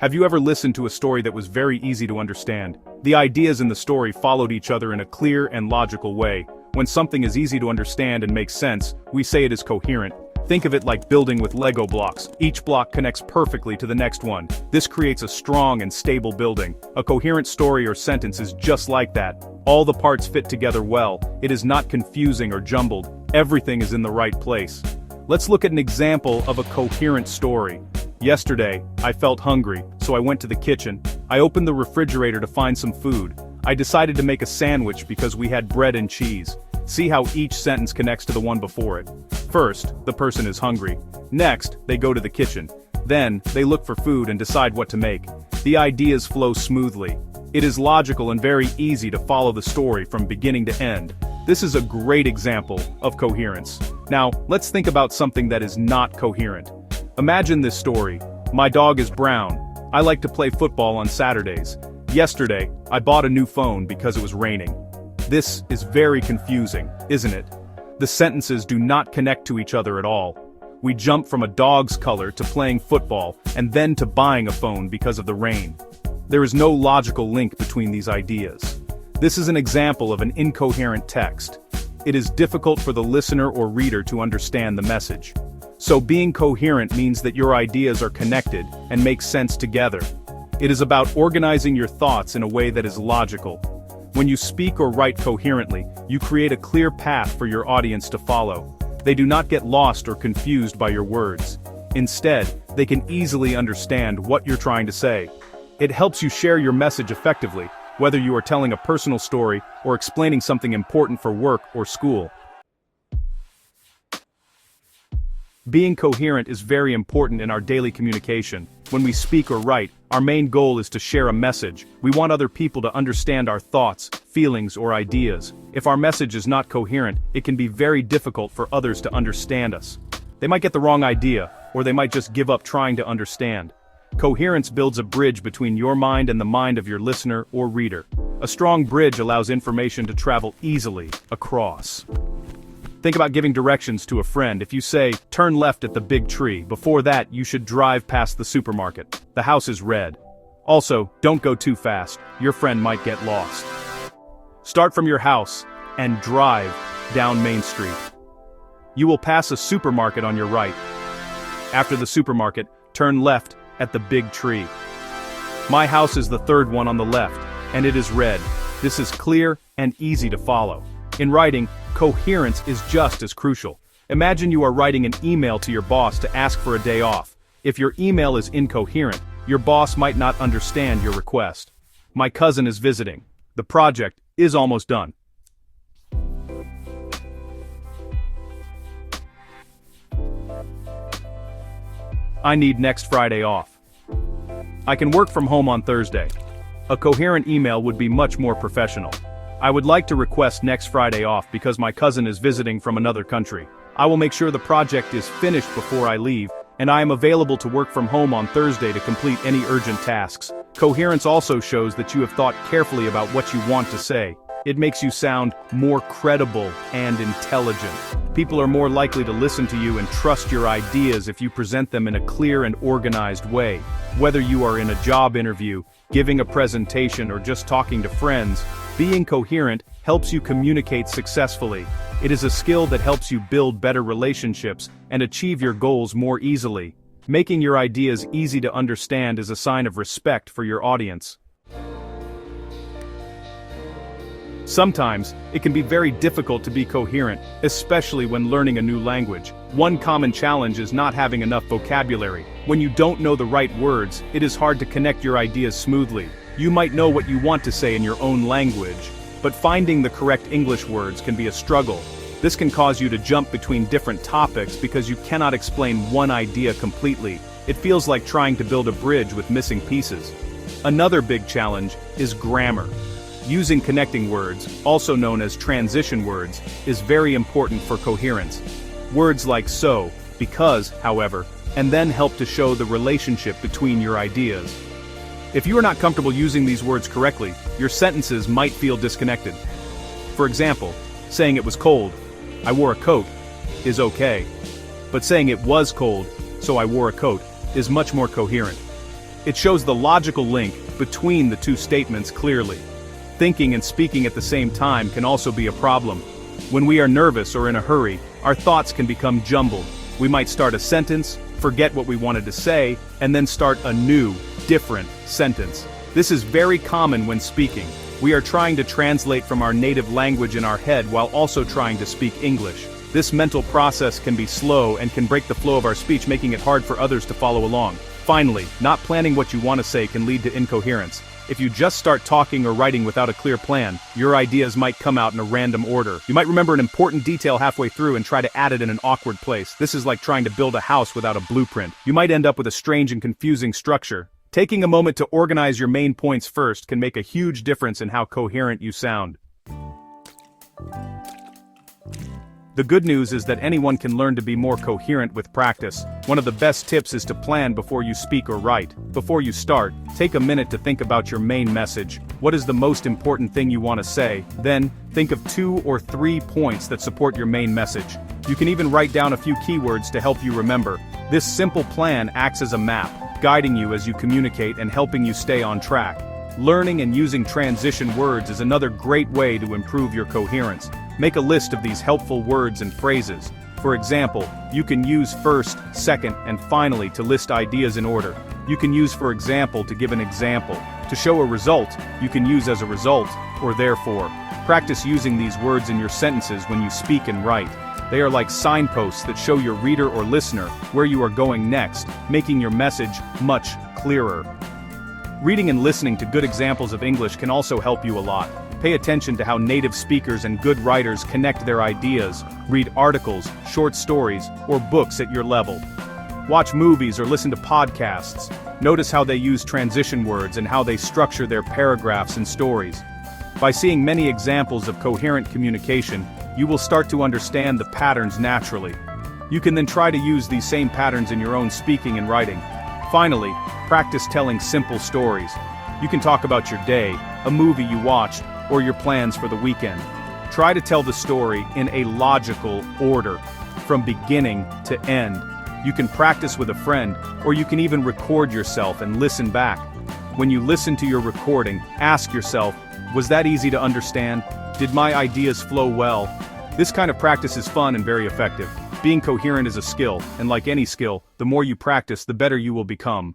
Have you ever listened to a story that was very easy to understand? The ideas in the story followed each other in a clear and logical way. When something is easy to understand and makes sense, we say it is coherent. Think of it like building with Lego blocks. Each block connects perfectly to the next one. This creates a strong and stable building. A coherent story or sentence is just like that. All the parts fit together well. It is not confusing or jumbled. Everything is in the right place. Let's look at an example of a coherent story. Yesterday, I felt hungry, so I went to the kitchen. I opened the refrigerator to find some food. I decided to make a sandwich because we had bread and cheese. See how each sentence connects to the one before it. First, the person is hungry. Next, they go to the kitchen. Then, they look for food and decide what to make. The ideas flow smoothly. It is logical and very easy to follow the story from beginning to end. This is a great example of coherence. Now, let's think about something that is not coherent. Imagine this story. My dog is brown. I like to play football on Saturdays. Yesterday, I bought a new phone because it was raining. This is very confusing, isn't it? The sentences do not connect to each other at all. We jump from a dog's color to playing football and then to buying a phone because of the rain. There is no logical link between these ideas. This is an example of an incoherent text. It is difficult for the listener or reader to understand the message. So being coherent means that your ideas are connected and make sense together. It is about organizing your thoughts in a way that is logical. When you speak or write coherently, you create a clear path for your audience to follow. They do not get lost or confused by your words. Instead, they can easily understand what you're trying to say. It helps you share your message effectively, whether you are telling a personal story or explaining something important for work or school. Being coherent is very important in our daily communication. When we speak or write, our main goal is to share a message. We want other people to understand our thoughts, feelings, or ideas. If our message is not coherent, it can be very difficult for others to understand us. They might get the wrong idea, or they might just give up trying to understand. Coherence builds a bridge between your mind and the mind of your listener or reader. A strong bridge allows information to travel easily across. Think about giving directions to a friend. If you say, turn left at the big tree, before that you should drive past the supermarket. The house is red. Also, don't go too fast. Your friend might get lost. Start from your house and drive down Main Street. You will pass a supermarket on your right. After the supermarket, turn left at the big tree. My house is the third one on the left, and it is red. This is clear and easy to follow. In writing, coherence is just as crucial. Imagine you are writing an email to your boss to ask for a day off. If your email is incoherent, your boss might not understand your request. My cousin is visiting. The project is almost done. I need next Friday off. I can work from home on Thursday. A coherent email would be much more professional. I would like to request next Friday off because my cousin is visiting from another country. I will make sure the project is finished before I leave, and I am available to work from home on Thursday to complete any urgent tasks. Coherence also shows that you have thought carefully about what you want to say. It makes you sound more credible and intelligent. People are more likely to listen to you and trust your ideas if you present them in a clear and organized way. Whether you are in a job interview, giving a presentation, or just talking to friends, being coherent helps you communicate successfully. It is a skill that helps you build better relationships and achieve your goals more easily. Making your ideas easy to understand is a sign of respect for your audience. Sometimes, it can be very difficult to be coherent, especially when learning a new language. One common challenge is not having enough vocabulary. When you don't know the right words, it is hard to connect your ideas smoothly. You might know what you want to say in your own language, but finding the correct English words can be a struggle. This can cause you to jump between different topics because you cannot explain one idea completely. It feels like trying to build a bridge with missing pieces. Another big challenge is grammar. Using connecting words, also known as transition words, is very important for coherence. Words like so, because, however, and then help to show the relationship between your ideas. If you are not comfortable using these words correctly, your sentences might feel disconnected. For example, saying it was cold, I wore a coat, is okay. But saying it was cold, so I wore a coat, is much more coherent. It shows the logical link between the two statements clearly. Thinking and speaking at the same time can also be a problem. When we are nervous or in a hurry, our thoughts can become jumbled. We might start a sentence, forget what we wanted to say, and then start a new, different sentence. This is very common when speaking. We are trying to translate from our native language in our head while also trying to speak English. This mental process can be slow and can break the flow of our speech, making it hard for others to follow along. Finally, not planning what you want to say can lead to incoherence. If you just start talking or writing without a clear plan, your ideas might come out in a random order. You might remember an important detail halfway through and try to add it in an awkward place. This is like trying to build a house without a blueprint. You might end up with a strange and confusing structure. Taking a moment to organize your main points first can make a huge difference in how coherent you sound. The good news is that anyone can learn to be more coherent with practice. One of the best tips is to plan before you speak or write. Before you start, take a minute to think about your main message. What is the most important thing you want to say? Then, think of 2 or 3 points that support your main message. You can even write down a few keywords to help you remember. This simple plan acts as a map, guiding you as you communicate and helping you stay on track. Learning and using transition words is another great way to improve your coherence. Make a list of these helpful words and phrases. For example, you can use first, second, and finally to list ideas in order. You can use for example to give an example. To show a result, you can use as a result, or therefore. Practice using these words in your sentences when you speak and write. They are like signposts that show your reader or listener where you are going next, making your message much clearer. Reading and listening to good examples of English can also help you a lot. Pay attention to how native speakers and good writers connect their ideas. Read articles, short stories, or books at your level. Watch movies or listen to podcasts. Notice how they use transition words and how they structure their paragraphs and stories. By seeing many examples of coherent communication, you will start to understand the patterns naturally. You can then try to use these same patterns in your own speaking and writing. Finally, practice telling simple stories. You can talk about your day, a movie you watched, or your plans for the weekend. Try to tell the story in a logical order, from beginning to end. You can practice with a friend, or you can even record yourself and listen back. When you listen to your recording, ask yourself, was that easy to understand? Did my ideas flow well? This kind of practice is fun and very effective. Being coherent is a skill, and like any skill, the more you practice, the better you will become.